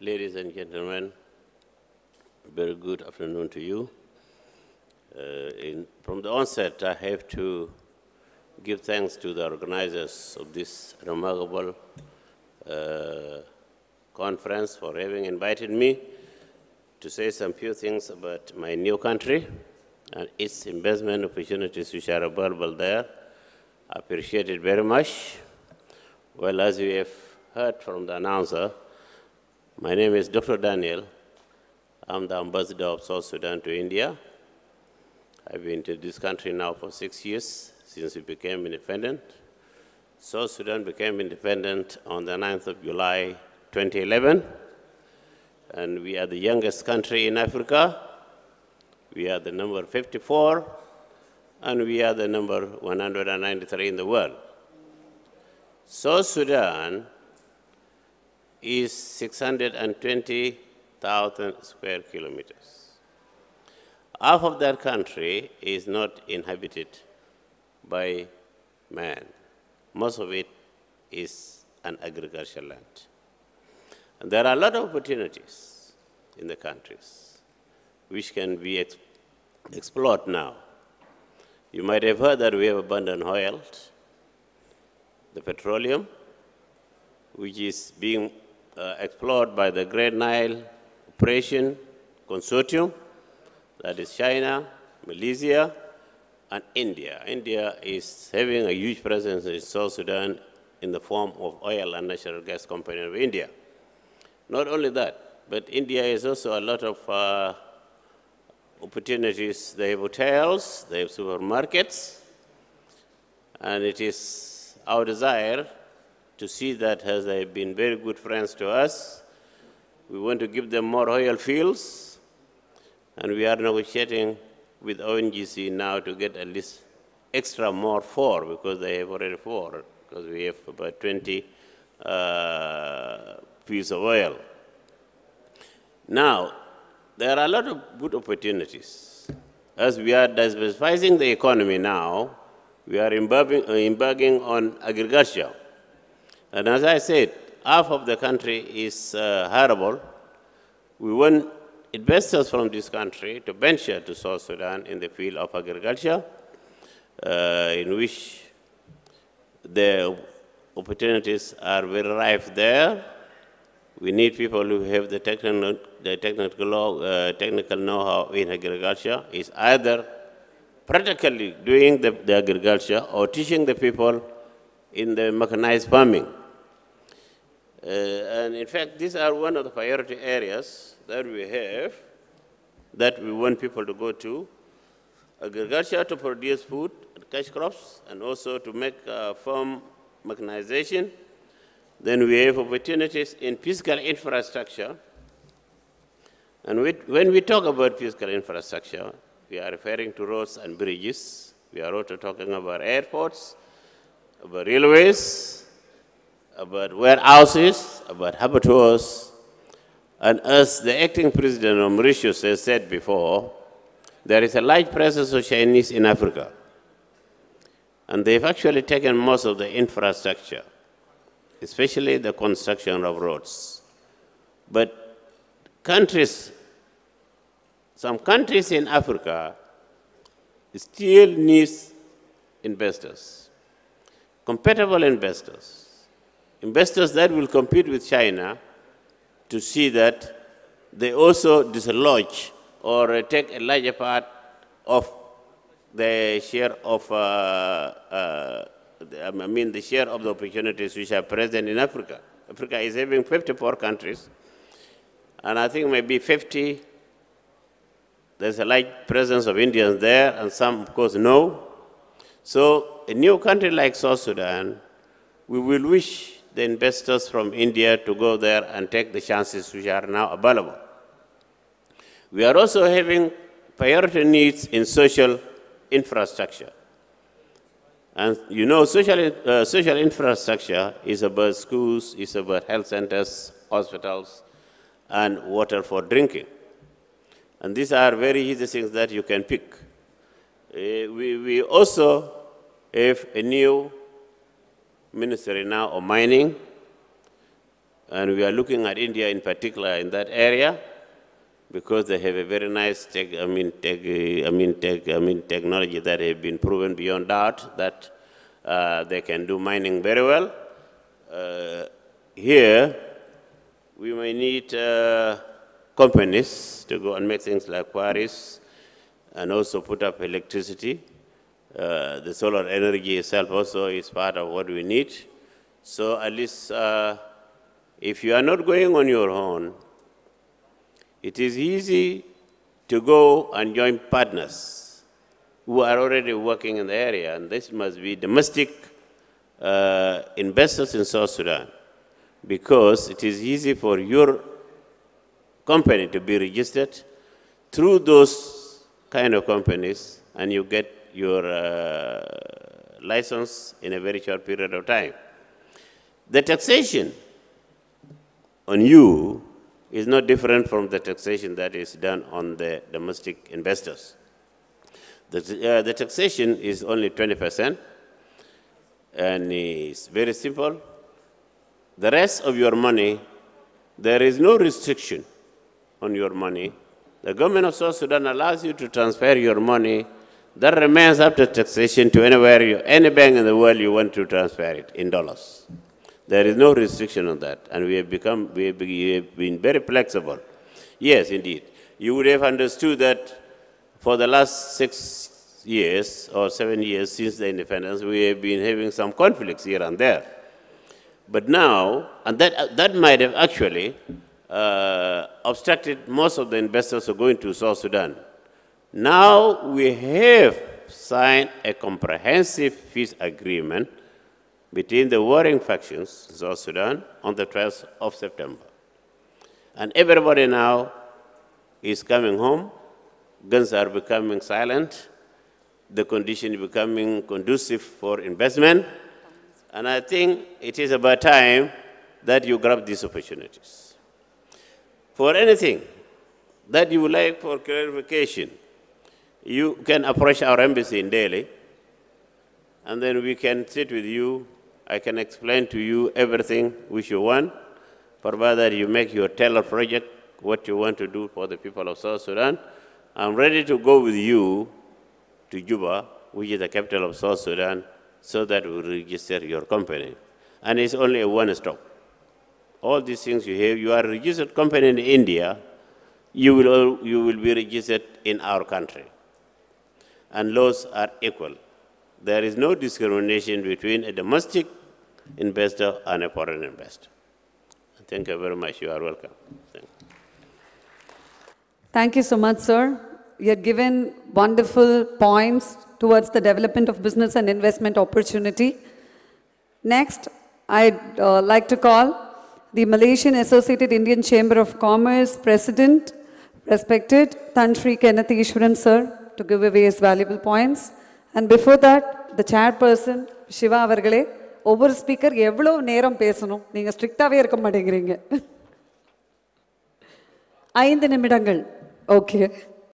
Ladies and gentlemen, very good afternoon to you. From the onset, I have to give thanks to the organizers of this remarkable conference for having invited me to say some few things about my new country and its investment opportunities which are available there. I appreciate it very much. Well, as you have heard from the announcer, my name is Dr. Daniel. I'm the ambassador of South Sudan to India. I've been to this country now for 6 years, since we became independent. South Sudan became independent on the 9th of July, 2011. And we are the youngest country in Africa. We are the number 54, and we are the number 193 in the world. South Sudan is 620,000 square kilometers. Half of that country is not inhabited by man. Most of it is an agricultural land. And there are a lot of opportunities in the countries which can be explored now. You might have heard that we have abundant oil, the petroleum, which is being explored by the Great Nile Operation Consortium, that is China, Malaysia, and India. India is having a huge presence in South Sudan in the form of oil and natural gas company of India. Not only that, but India has also a lot of opportunities. They have hotels, they have supermarkets, and it is our desire to see that as they have been very good friends to us. We want to give them more oil fields, and we are negotiating with ONGC now to get at least extra more 4, because they have already 4, because we have about 20 fields of oil. Now, there are a lot of good opportunities. As we are diversifying the economy now, we are embarking on agriculture. And as I said, half of the country is arable. We want investors from this country to venture to South Sudan in the field of agriculture, in which the opportunities are very rife there. We need people who have the technical know-how in agriculture. It's either practically doing the agriculture or teaching the people in the mechanized farming. And in fact, these are one of the priority areas that we have that we want people to go to. Agriculture to produce food and cash crops, and also to make farm mechanization. Then we have opportunities in physical infrastructure. And when we talk about physical infrastructure, we are referring to roads and bridges. We are also talking about airports, about railways, about warehouses, about abattoirs. And as the acting president of Mauritius has said before, there is a large presence of Chinese in Africa. And they've actually taken most of the infrastructure, especially the construction of roads. But some countries in Africa still need investors, compatible investors. Investors that will compete with China to see that they also dislodge or take a larger part of the share of, the share of the opportunities which are present in Africa. Africa is having 54 countries, and I think maybe 50, there's a large presence of Indians there, and some, of course, no. So a new country like South Sudan, we will wish the investors from India to go there and take the chances which are now available. We are also having priority needs in social infrastructure. And you know, social infrastructure is about schools, is about health centers, hospitals, and water for drinking. And these are very easy things that you can pick. We also have a new ministry now of mining, And we are looking at India in particular in that area because they have a very nice technology that has been proven beyond doubt that they can do mining very well. Here, we may need companies to go and make things like quarries and also put up electricity. The solar energy itself also is part of what we need. So at least if you are not going on your own, it is easy to go and join partners who are already working in the area, and this must be domestic investors in South Sudan, because it is easy for your company to be registered through those kind of companies, and you get your license in a very short period of time. The taxation on you is not different from the taxation that is done on the domestic investors. The taxation is only 20%, and it's very simple. The rest of your money, there is no restriction on your money. The government of South Sudan allows you to transfer your money that remains after taxation to any bank in the world you want to transfer it in dollars. There is no restriction on that, and we have been very flexible. Yes, indeed. You would have understood that for the last 6 years or 7 years since the independence, we have been having some conflicts here and there. But now, and that might have actually obstructed most of the investors who are going to South Sudan. Now we have signed a comprehensive peace agreement between the warring factions in South Sudan on the 12th of September. And everybody now is coming home. Guns are becoming silent. The condition is becoming conducive for investment. And I think it is about time that you grab these opportunities. For anything that you would like for clarification, you can approach our embassy in Delhi, and then we can sit with you. I can explain to you everything which you want, provided you make your tailored project, what you want to do for the people of South Sudan. I'm ready to go with you to Juba, which is the capital of South Sudan, so that we register your company. And it's only a one-stop. All these things you have, you are a registered company in India, you will be registered in our country. And laws are equal. There is no discrimination between a domestic investor and a foreign investor. Thank you very much. You are welcome. Thank you so much, sir. You have given wonderful points towards the development of business and investment opportunity. Next, I'd like to call the Malaysian Associated Indian Chamber of Commerce President, respected Tan Sri Kenneth Ishwaran, sir, to give away his valuable points. And before that, the chairperson, Shiva avargale, over speaker, evlo neram pesanum, neenga strictave irukka maatengireenga. 5 நிமிடங்கள். Okay.